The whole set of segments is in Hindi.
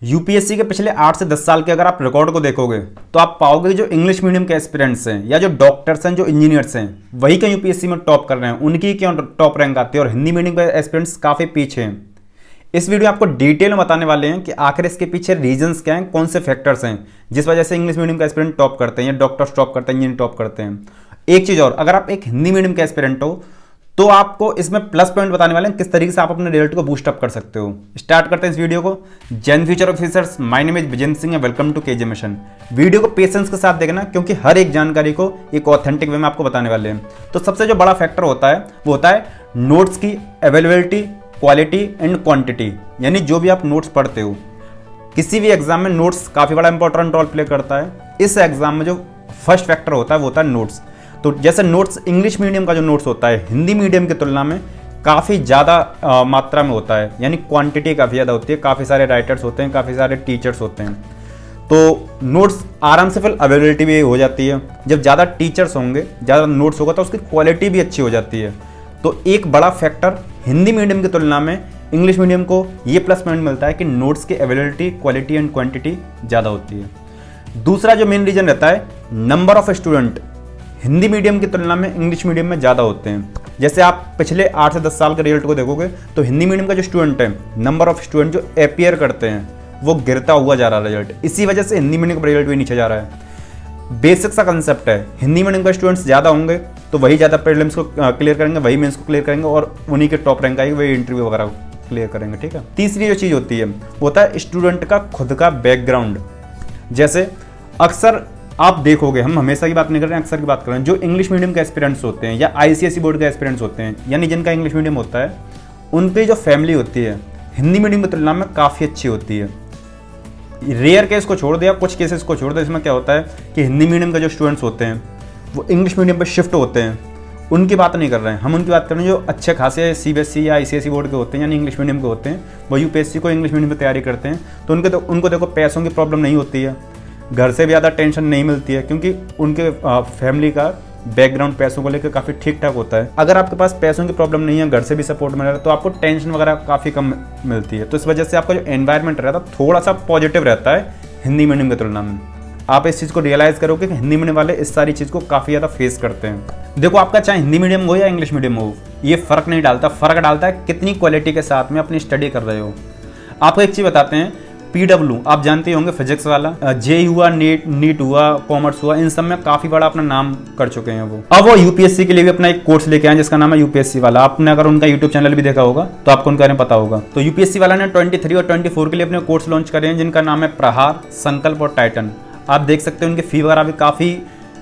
यूपीएससी के पिछले 8 से 10 साल के अगर आप रिकॉर्ड को देखोगे तो आप पाओगे कि जो इंग्लिश मीडियम के एस्पिरेंट्स हैं या जो डॉक्टर्स हैं, जो इंजीनियर्स हैं, वही क्यों यूपीएससी में टॉप कर रहे हैं, उनकी क्यों टॉप रैंक आती है और हिंदी मीडियम के एस्पिरेंट्स काफ़ी पीछे हैं। इस वीडियो में आपको डिटेल में बताने वाले हैं कि आखिर इसके पीछे रीजंस क्या हैं, कौन से फैक्टर्स हैं जिस वजह से इंग्लिश मीडियम का एस्पिरेंट टॉप करते हैं या डॉक्टर्स टॉप करते हैं, इंजीनियर टॉप करते हैं। एक चीज़ और, अगर आप एक हिंदी मीडियम के एस्पिरेंट हो तो आपको इसमें प्लस पॉइंट बताने वाले हैं किस तरीके से आप अपने रिजल्ट को बूस्ट अप कर सकते हो। स्टार्ट करते हैं इस वीडियो को। जैन future officers, my name is Vijendra Singh, welcome to KJ mission. Video को पेशेंस के साथ देखना क्योंकि हर एक जानकारी को एक ऑथेंटिक वे में आपको बताने वाले हैं। तो सबसे जो बड़ा फैक्टर होता है वो होता है नोट्स की अवेलेबिलिटी, क्वालिटी एंड क्वांटिटी। यानी जो भी आप नोट्स पढ़ते हो, किसी भी एग्जाम में नोट्स काफ़ी बड़ा इंपॉर्टेंट रोल प्ले करता है। इस एग्जाम में जो फर्स्ट फैक्टर होता है वो होता है नोट्स। तो जैसे नोट्स इंग्लिश मीडियम का जो नोट्स होता है हिंदी मीडियम की तुलना में काफ़ी ज़्यादा मात्रा में होता है, यानी क्वांटिटी काफ़ी ज़्यादा होती है। काफ़ी सारे राइटर्स होते हैं, काफ़ी सारे टीचर्स होते हैं, तो नोट्स आराम से फिर अवेलेबिलिटी भी हो जाती है। जब ज़्यादा टीचर्स होंगे, ज़्यादा नोट्स होगा तो उसकी क्वालिटी भी अच्छी हो जाती है। तो एक बड़ा फैक्टर हिंदी मीडियम की तुलना में इंग्लिश मीडियम को ये प्लस पॉइंट मिलता है कि नोट्स की अवेलेबिलिटी, क्वालिटी एंड क्वांटिटी ज़्यादा होती है। दूसरा जो मेन रीजन रहता है, number of student Hindi medium की तुलना में इंग्लिश मीडियम में ज़्यादा होते हैं। जैसे आप पिछले 8 से 10 साल के रिजल्ट को देखोगे तो हिंदी मीडियम का जो स्टूडेंट है, नंबर ऑफ स्टूडेंट जो अपीयर करते हैं वो गिरता हुआ जा रहा है रिजल्ट। इसी वजह से हिंदी मीडियम का रिजल्ट भी नीचे जा रहा है। बेसिक सा कंसेप्ट है, हिंदी मीडियम का स्टूडेंट्स ज़्यादा होंगे तो वही ज़्यादा प्रीलिम्स को क्लियर करेंगे, वही मेंस को क्लियर करेंगे और उन्हीं के टॉप रैंक आएगी, वही इंटरव्यू वगैरह क्लियर करेंगे। ठीक है। तीसरी जो चीज़ होती है वो होता है स्टूडेंट का खुद का बैकग्राउंड। जैसे अक्सर आप देखोगे, हम हमेशा की बात नहीं कर रहे हैं, अक्सर की बात कर रहे हैं, जो इंग्लिश मीडियम के एस्पिरेंट्स होते हैं या आईसीएसई बोर्ड के एस्पिरेंट्स होते हैं, यानी जिनका इंग्लिश मीडियम होता है, उनकी जो फैमिली होती है हिंदी मीडियम की तुलना में काफ़ी अच्छी होती है। रेयर केस को छोड़ दिया, कुछ केसेस को छोड़ दिया, इसमें क्या होता है कि हिंदी मीडियम के जो स्टूडेंट्स होते हैं वो इंग्लिश मीडियम पर शिफ्ट होते हैं। उनकी बात नहीं कर रहे हैं हम, उनकी बात कर रहे हैं जो अच्छे खासे सीबीएसई या आईसीएसई बोर्ड के होते हैं, यानी इंग्लिश मीडियम के होते हैं, वो यूपीएससी को इंग्लिश मीडियम में तैयारी करते हैं। तो उनको देखो पैसों की प्रॉब्लम नहीं होती है, घर से भी ज़्यादा टेंशन नहीं मिलती है, क्योंकि उनके फैमिली का बैकग्राउंड पैसों को लेकर काफ़ी ठीक ठाक होता है। अगर आपके पास पैसों की प्रॉब्लम नहीं है, घर से भी सपोर्ट मिल रहा है, तो आपको टेंशन वगैरह काफ़ी कम मिलती है। तो इस वजह से आपका जो एनवायरनमेंट रहता है थोड़ा सा पॉजिटिव रहता है हिंदी मीडियम की तुलना में। आप इस चीज़ को रियलाइज़ करोगे कि हिंदी मीडियम वाले इस सारी चीज़ को काफ़ी ज़्यादा फेस करते हैं। देखो, आपका चाहे हिंदी मीडियम हो या इंग्लिश मीडियम हो, ये फ़र्क नहीं डालता। फ़र्क डालता है कितनी क्वालिटी के साथ में अपनी स्टडी कर रहे हो। आपको एक चीज़ बताते हैं, पीडब्ल्यू आप जानते होंगे, फिजिक्स वाला, जे हुआ, नीट हुआ, कॉमर्स हुआ, इन सब में काफ़ी बड़ा अपना नाम कर चुके हैं वो। अब वो यूपीएससी के लिए भी अपना एक कोर्स लेके आए जिसका नाम है यूपीएससी वाला। आपने अगर उनका यूट्यूब चैनल भी देखा होगा तो आपको उनके बारे में पता होगा। तो यूपीएससी वाला ने 23 और 24 के लिए अपने कोर्स लॉन्च करे हैं जिनका नाम है प्रहार, संकल्प और टाइटन। आप देख सकते हो उनकी फ़ी वगैरह भी काफ़ी,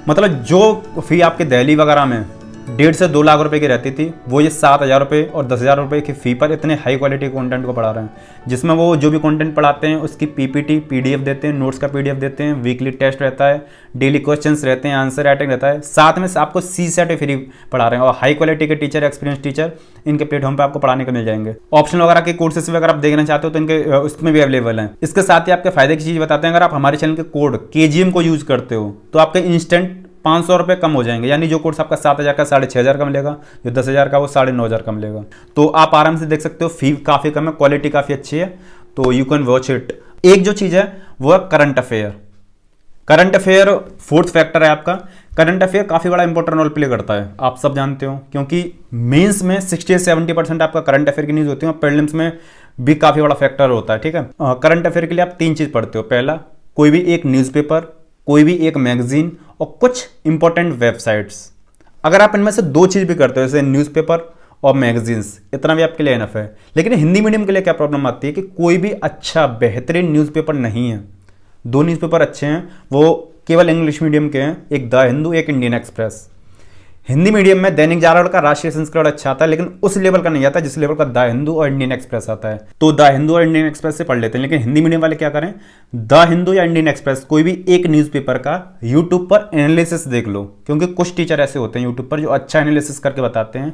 मतलब जो फ़ी आपके दिल्ली वगैरह में 1.5 से 2 लाख रुपए की रहती थी, वो ये 7,000 रुपये और 10,000 रुपये की फ़ी पर इतने हाई क्वालिटी कंटेंट को पढ़ा रहे हैं, जिसमें वो जो भी कंटेंट पढ़ाते हैं उसकी पीपीटी, पीडीएफ देते हैं, नोट्स का पीडीएफ देते हैं, वीकली टेस्ट रहता है, डेली क्वेश्चंस रहते हैं, आंसर राइटिंग रहता है, साथ में आपको CSET फ्री पढ़ा रहे हैं। और हाई क्वालिटी के टीचर, एक्सपीरियंस टीचर इनके प्लेटफॉर्म पर आपको पढ़ाने को मिल जाएंगे। ऑप्शन वगैरह के कोर्सेस अगर आप देखना चाहते हो तो इनके उसमें भी अवेलेबल हैं। इसके साथ ही आपके फायदे की चीज़ बताते हैं, अगर आप हमारे चैनल के कोड KGM को यूज़ करते हो तो आपके इंस्टेंट 500 रुपये कम हो जाएंगे। यानी जो कोर्स आपका 7,000 का 6,500 का मिलेगा, जो 10,000 का वो 9,500 का मिलेगा। तो आप आराम से देख सकते हो, फी काफ़ी कम है, क्वालिटी काफ़ी अच्छी है, तो यू कैन वॉच इट। एक जो चीज़ है वो है current affair. Current affair fourth factor है आपका। करंट अफेयर काफ़ी बड़ा इंपॉर्टेंट रोल प्ले करता है, आप सब जानते हो, क्योंकि मेंस में 60 से 70% आपका करंट अफेयर की न्यूज़ होती है और प्रीलिम्स में भी काफ़ी बड़ा फैक्टर होता है। ठीक है। करंट अफेयर के लिए आप 3 चीज़ पढ़ते हो। पहला, कोई भी एक न्यूज़पेपर, कोई भी एक मैगजीन और कुछ इंपॉर्टेंट वेबसाइट्स। अगर आप इनमें से 2 चीज़ भी करते हो, जैसे न्यूज़पेपर और मैगजीन्स, इतना भी आपके लिए इनफ है। लेकिन हिंदी मीडियम के लिए क्या प्रॉब्लम आती है कि कोई भी अच्छा बेहतरीन न्यूज़पेपर नहीं है। 2 न्यूज़पेपर अच्छे हैं, वो केवल इंग्लिश मीडियम के हैं, एक द हिंदू, एक इंडियन एक्सप्रेस। हिंदी मीडियम में दैनिक जागरण का राष्ट्रीय संस्करण अच्छा आता है, लेकिन उस लेवल का नहीं आता जिस लेवल का द हिंदू और इंडियन एक्सप्रेस आता है। तो द हिंदू और इंडियन एक्सप्रेस से पढ़ लेते हैं। लेकिन हिंदी मीडियम वाले क्या करें, द हिंदू या इंडियन एक्सप्रेस, कोई भी एक न्यूज़पेपर का यूट्यूब पर एनालिसिस देख लो, क्योंकि कुछ टीचर ऐसे होते हैं यूट्यूब पर जो अच्छा एनालिसिस करके बताते हैं।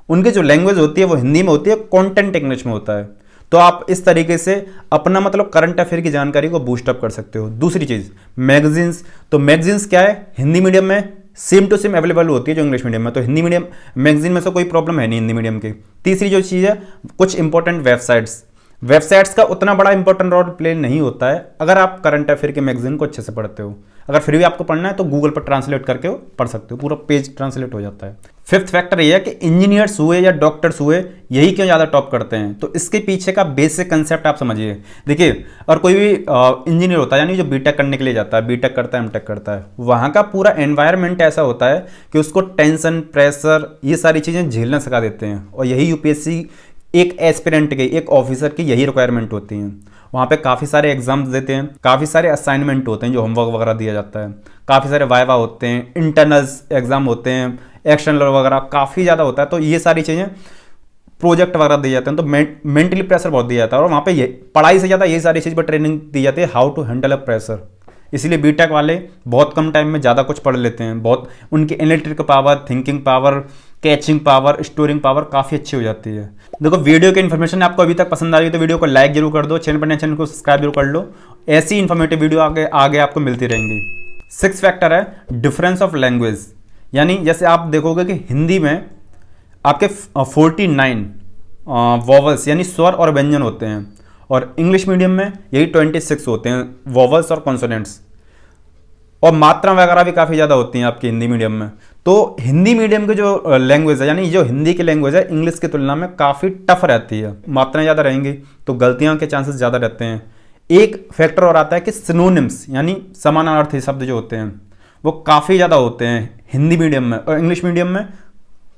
उनकी जो लैंग्वेज होती है वो हिंदी में होती है, कॉन्टेंट इंग्लिश में होता है। तो आप इस तरीके से अपना मतलब करंट अफेयर की जानकारी को बूस्टअप कर सकते हो। दूसरी चीज़, मैगजीन्स। तो मैगजीन्स क्या है, हिंदी मीडियम में सेम टू सेम अवेलेबल होती है जो इंग्लिश मीडियम में, तो हिंदी मीडियम मैगजीन में से कोई प्रॉब्लम है नहीं हिंदी मीडियम की। तीसरी जो चीज़ है, कुछ इंपॉर्टेंट वेबसाइट्स। वेबसाइट्स का उतना बड़ा इंपॉर्टेंट रोल प्ले नहीं होता है अगर आप करंट अफेयर के मैगजीन को अच्छे से पढ़ते हो। अगर फिर भी आपको पढ़ना है तो गूगल पर ट्रांसलेट करके पढ़ सकते हो, पूरा पेज ट्रांसलेट हो जाता है। फिफ्थ फैक्टर ये है कि इंजीनियर्स हुए या डॉक्टर्स हुए यही क्यों ज़्यादा टॉप करते हैं, तो इसके पीछे का बेसिक कंसेप्ट आप समझिए। देखिए, और कोई भी इंजीनियर होता है यानी जो बीटेक करने के लिए जाता है, बीटेक करता है, एमटेक करता है, वहाँ का पूरा एनवायरनमेंट ऐसा होता है कि उसको टेंशन, प्रेशर, ये सारी चीज़ें झेलना सिखा देते हैं। और यही यूपीएससी एक एस्पिरेंट के, एक ऑफिसर की यही रिक्वायरमेंट होती हैं। वहाँ पे काफ़ी सारे एग्जाम्स देते हैं, काफ़ी सारे असाइनमेंट होते हैं जो होमवर्क वगैरह दिया जाता है, काफ़ी सारे वाइवा होते हैं, इंटरनल्स एग्जाम होते हैं, एक्सटर्नल वगैरह काफ़ी ज़्यादा होता है। तो ये सारी चीज़ें, प्रोजेक्ट वगैरह दिए जाते हैं, तो मेंटली प्रेशर बहुत दिया जाता है। और वहाँ पे ये पढ़ाई से ज़्यादा यही सारी चीज़ पर ट्रेनिंग दी जाती है, how to handle a pressure. इसीलिए बीटेक वाले बहुत कम टाइम में ज़्यादा कुछ पढ़ लेते हैं, बहुत उनकी analytical power, thinking power, catching power, storing power काफ़ी अच्छी हो जाती है। देखो, वीडियो की इन्फॉर्मेशन आपको अभी तक पसंद आ रही है तो वीडियो को लाइक जरूर कर दो, चैनल पर नए चैनल को सब्सक्राइब जरूर कर लो। ऐसी इन्फॉर्मेटिव वीडियो आगे आपको मिलती रहेंगी। सिक्स फैक्टर है डिफरेंस ऑफ लैंग्वेज, यानी जैसे आप देखोगे कि हिंदी में आपके 49 वॉवल्स यानी स्वर और व्यंजन होते हैं, और इंग्लिश मीडियम में यही 26 होते हैं वॉवल्स और कॉन्सोनेंट्स, और मात्रा वगैरह भी काफ़ी ज़्यादा होती हैं आपकी हिंदी मीडियम में। तो हिंदी मीडियम की जो लैंग्वेज है, यानी जो हिंदी की लैंग्वेज है, इंग्लिश की तुलना में काफ़ी टफ रहती है। मात्राएं ज़्यादा रहेंगी तो गलतियों के चांसेस ज़्यादा रहते हैं। एक फैक्टर और आता है कि सिनोनिम्स यानी समानार्थी शब्द जो होते हैं वो काफ़ी ज़्यादा होते हैं हिंदी मीडियम में, और इंग्लिश मीडियम में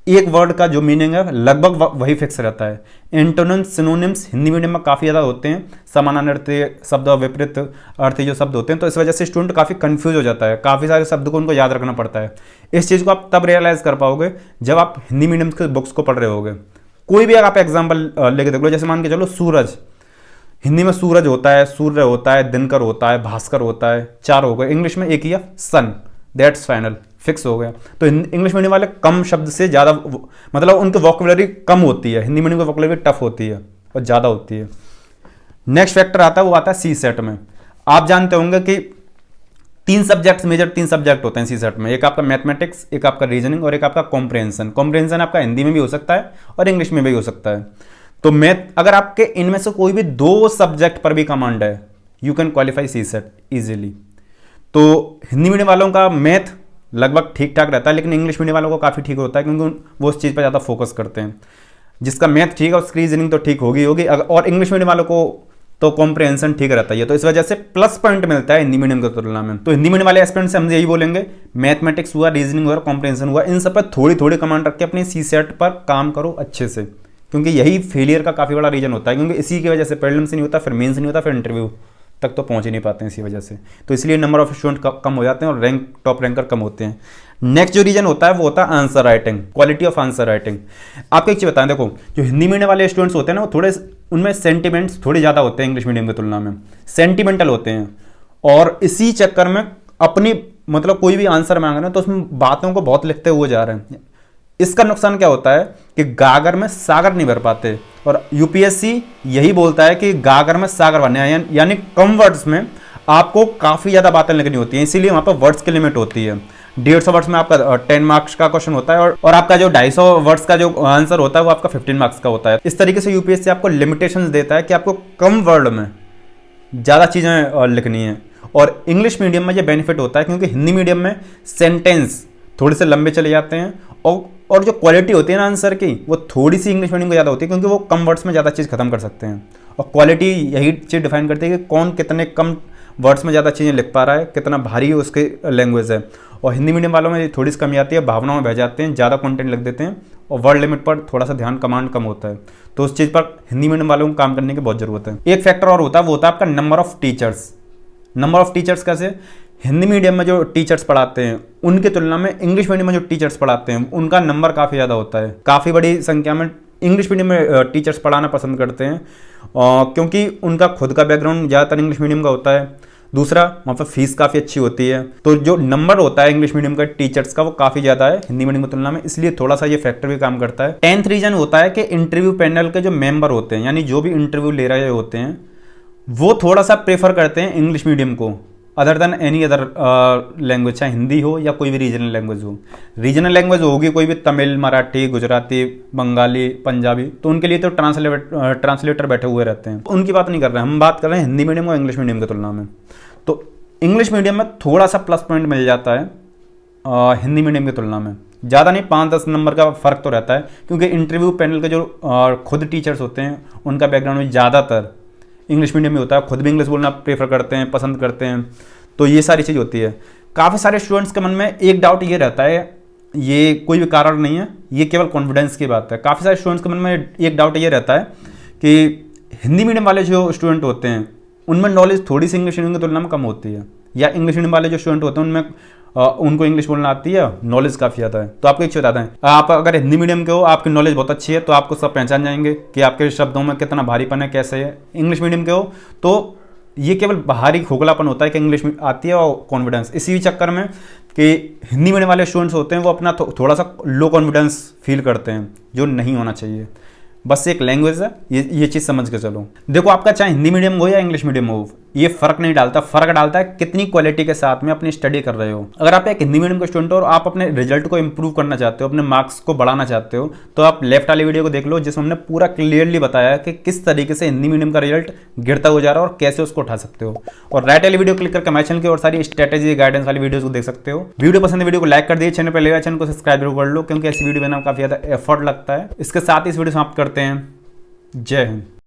एक वर्ड का जो मीनिंग है लगभग वही फिक्स रहता है। एंटोनिम्स, सिनोनिम्स हिंदी मीडियम में काफ़ी ज़्यादा होते हैं, समानार्थी शब्द और विपरीत अर्थी जो शब्द होते हैं। तो इस वजह से स्टूडेंट काफ़ी कंफ्यूज हो जाता है, काफ़ी सारे शब्द को उनको याद रखना पड़ता है। इस चीज़ को आप तब रियलाइज़ कर पाओगे जब आप हिंदी मीडियम के बुक्स को पढ़ रहे होगे। कोई भी अगर आप एग्जाम्पल लेके देख लो, जैसे मान के चलो सूरज, हिंदी में सूरज होता है, सूर्य होता है, दिनकर होता है, भास्कर होता है, चार हो गए। इंग्लिश में एक ही है, सन, दैट्स फाइनल, फिक्स हो गया। तो इंग्लिश मीडियम वाले कम शब्द से ज़्यादा, मतलब उनकी वोकैबुलरी कम होती है, हिंदी मीडियम की वोकैबुलरी टफ होती है और ज़्यादा होती है। नेक्स्ट फैक्टर आता है, वो आता है सी सेट में। आप जानते होंगे कि तीन सब्जेक्ट होते हैं सी सेट में। एक आपका मैथमेटिक्स, एक आपका रीजनिंग और एक आपका कॉम्प्रिहेंशन। कॉम्प्रिहेंशन आपका हिंदी में भी हो सकता है और इंग्लिश में भी हो सकता है। तो मैथ, अगर आपके इनमें से कोई भी दो सब्जेक्ट पर भी कमांड है, you can qualify C set easily. तो हिंदी मीडियम वालों का मैथ लगभग ठीक ठाक रहता है, लेकिन इंग्लिश मीडियम वालों को काफ़ी ठीक होता है, क्योंकि वो उस चीज़ पर ज़्यादा फोकस करते हैं। जिसका मैथ ठीक है उसकी रीजनिंग तो ठीक होगी। और इंग्लिश मीडियम वालों को तो कॉम्प्रिहेंशन ठीक रहता है। तो इस वजह से प्लस पॉइंट मिलता है हिंदी मीडियम की तुलना में। तो हिंदी मीडियम वाले एस्पिरेंट से हम यही बोलेंगे, मैथमेटिक्स हुआ, रीजनिंग हुआ, कॉम्प्रिहेंशन हुआ, इन सब पर थोड़ी थोड़ी कमांड रख के अपनी सी सेट पर काम करो अच्छे से, क्योंकि यही फेलियर का काफ़ी बड़ा रीजन होता है। क्योंकि इसी की वजह से प्रीलिम्स नहीं होता, फिर मेंस नहीं होता, फिर इंटरव्यू तक तो पहुंच ही नहीं पाते हैं इसी वजह से। तो इसलिए नंबर ऑफ स्टूडेंट कम हो जाते हैं और टॉप रैंकर कम होते हैं। नेक्स्ट जो रीजन होता है वो होता है answer writing, quality of answer writing. आपको एक चीज़ बताएं, देखो जो हिंदी मीडियम वाले स्टूडेंट्स होते हैं ना, वो थोड़े उनमें सेंटिमेंट्स थोड़े ज़्यादा होते हैं इंग्लिश मीडियम की तुलना में, सेंटिमेंटल होते हैं। और इसी चक्कर में अपनी, मतलब कोई भी आंसर मांग रहे हैं तो उसमें बातों को बहुत लिखते हुए जा रहे हैं। इसका नुकसान क्या होता है कि गागर में सागर नहीं भर पाते। और यूपीएससी यही बोलता है कि गागर में सागर भरने हैं, यानी कम वर्ड्स में आपको काफ़ी ज़्यादा बातें लिखनी होती हैं। इसीलिए वहाँ पर वर्ड्स की लिमिट होती है। 150 वर्ड्स में आपका 10 मार्क्स का क्वेश्चन होता है, और आपका जो 250 वर्ड्स का जो आंसर होता है वो आपका 15 मार्क्स का होता है। इस तरीके से यूपीएससी आपको लिमिटेशंस देता है कि आपको कम वर्ड में ज़्यादा चीज़ें लिखनी है। और इंग्लिश मीडियम में ये बेनिफिट होता है, क्योंकि हिंदी मीडियम में सेंटेंस थोड़े से लंबे चले जाते हैं, और जो क्वालिटी होती है ना आंसर की, वो थोड़ी सी इंग्लिश मीडियम को ज़्यादा होती है, क्योंकि वो कम वर्ड्स में ज़्यादा चीज़ खत्म कर सकते हैं। और क्वालिटी यही चीज़ डिफाइन करती है कि कौन कितने कम वर्ड्स में ज़्यादा चीज़ें लिख पा रहा है, कितना भारी उसकी लैंग्वेज है। और हिंदी मीडियम वालों में थोड़ी सी कमी आती है, भावनाओं में बह जाते हैं, ज़्यादा कंटेंट लिख देते हैं, और वर्ड लिमिट पर थोड़ा सा ध्यान, कमांड कम होता है। तो उस चीज़ पर हिंदी मीडियम वालों को काम करने की बहुत ज़रूरत है। एक फैक्टर और होता है, वो होता है आपका number of teachers. Number of teachers कैसे? हिंदी मीडियम में जो टीचर्स पढ़ाते हैं उनकी तुलना में इंग्लिश मीडियम में जो टीचर्स पढ़ाते हैं उनका नंबर काफ़ी ज़्यादा होता है। काफ़ी बड़ी संख्या में इंग्लिश मीडियम में टीचर्स पढ़ाना पसंद करते हैं, क्योंकि उनका खुद का बैकग्राउंड ज़्यादातर इंग्लिश मीडियम का होता है। दूसरा, वहाँ पर फीस काफ़ी अच्छी होती है। तो जो नंबर होता है इंग्लिश मीडियम का टीचर्स का, वो काफ़ी ज़्यादा है हिंदी मीडियम की तुलना में, इसलिए थोड़ा सा ये फैक्टर भी काम करता है। 10th रीजन होता है कि इंटरव्यू पैनल के जो मेंबर होते हैं, यानी जो भी इंटरव्यू ले रहे होते हैं, वो थोड़ा सा प्रेफर करते हैं इंग्लिश मीडियम को other than any other language, चाहे हिंदी हो या कोई भी रीजनल लैंग्वेज हो। रीजनल लैंग्वेज होगी कोई भी तमिल, मराठी, गुजराती, बंगाली, पंजाबी, तो उनके लिए तो ट्रांसलेटर बैठे हुए रहते हैं, उनकी बात नहीं कर रहे हैं। हम बात कर रहे हैं हिंदी मीडियम और इंग्लिश मीडियम की तुलना में। तो इंग्लिश मीडियम में थोड़ा सा प्लस पॉइंट मिल जाता है हिंदी मीडियम की तुलना में, ज़्यादा नहीं, 5-10 नंबर का फ़र्क तो रहता है, क्योंकि इंटरव्यू पैनल के जो खुद टीचर्स होते हैं उनका बैकग्राउंड में ज़्यादातर इंग्लिश मीडियम में होता है, खुद भी इंग्लिश बोलना प्रेफर करते हैं, पसंद करते हैं, तो ये सारी चीज़ होती है। काफ़ी सारे स्टूडेंट्स के मन में एक डाउट ये रहता है, ये कोई भी कारण नहीं है, ये केवल कॉन्फिडेंस की बात है। काफ़ी सारे स्टूडेंट्स के मन में एक डाउट ये रहता है कि हिंदी मीडियम वाले जो स्टूडेंट होते हैं उनमें नॉलेज थोड़ी सी इंग्लिश मीडियम की तुलना में कम होती है, या इंग्लिश मीडियम वाले जो स्टूडेंट होते हैं उनमें उनको इंग्लिश बोलना आती है, नॉलेज काफ़ी ज़्यादा है। तो आपको एक चीज़ बताते हैं, आप अगर हिंदी मीडियम के हो, आपकी नॉलेज बहुत अच्छी है, तो आपको सब पहचान जाएंगे कि आपके शब्दों में कितना भारीपन है, कैसे है। इंग्लिश मीडियम के हो तो ये केवल बाहरी खोखलापन होता है कि इंग्लिश में आती है, और कॉन्फिडेंस, इसी चक्कर में कि हिंदी मीडियम वाले स्टूडेंट्स होते हैं वो अपना थोड़ा सा लो कॉन्फिडेंस फील करते हैं, जो नहीं होना चाहिए। बस एक लैंग्वेज है, ये चीज़ समझ के चलो। देखो, आपका चाहे हिंदी मीडियम हो या इंग्लिश मीडियम हो, ये फर्क नहीं डालता। फर्क डालता है कितनी क्वालिटी के साथ में अपनी स्टडी कर रहे हो। अगर आप एक हिंदी मीडियम के स्टूडेंट हो और आप अपने रिजल्ट को इंप्रूव करना चाहते हो, अपने मार्क्स को बढ़ाना चाहते हो, तो आप लेफ्ट वाली वीडियो को देख लो, जिसमें हमने पूरा क्लियरली बताया है कि किस तरीके से हिंदी मीडियम का रिजल्ट गिरता हो जा रहा है और कैसे उसको उठा सकते हो। और राइट वाली वीडियो क्लिक करके हमारे चैनल की और सारी स्ट्रेटेजी गाइडेंस वाली वीडियो को देख सकते हो। वीडियो पसंद है, वीडियो को लाइक कर दिए, चैनल पर लेगा, चैनल को सब्सक्राइब जरूर कर लो, क्योंकि ऐसी वीडियो बनाना काफी ज्यादा एफर्ट लगता है। इसके साथ इस वीडियो समाप्त करते हैं। जय हिंद।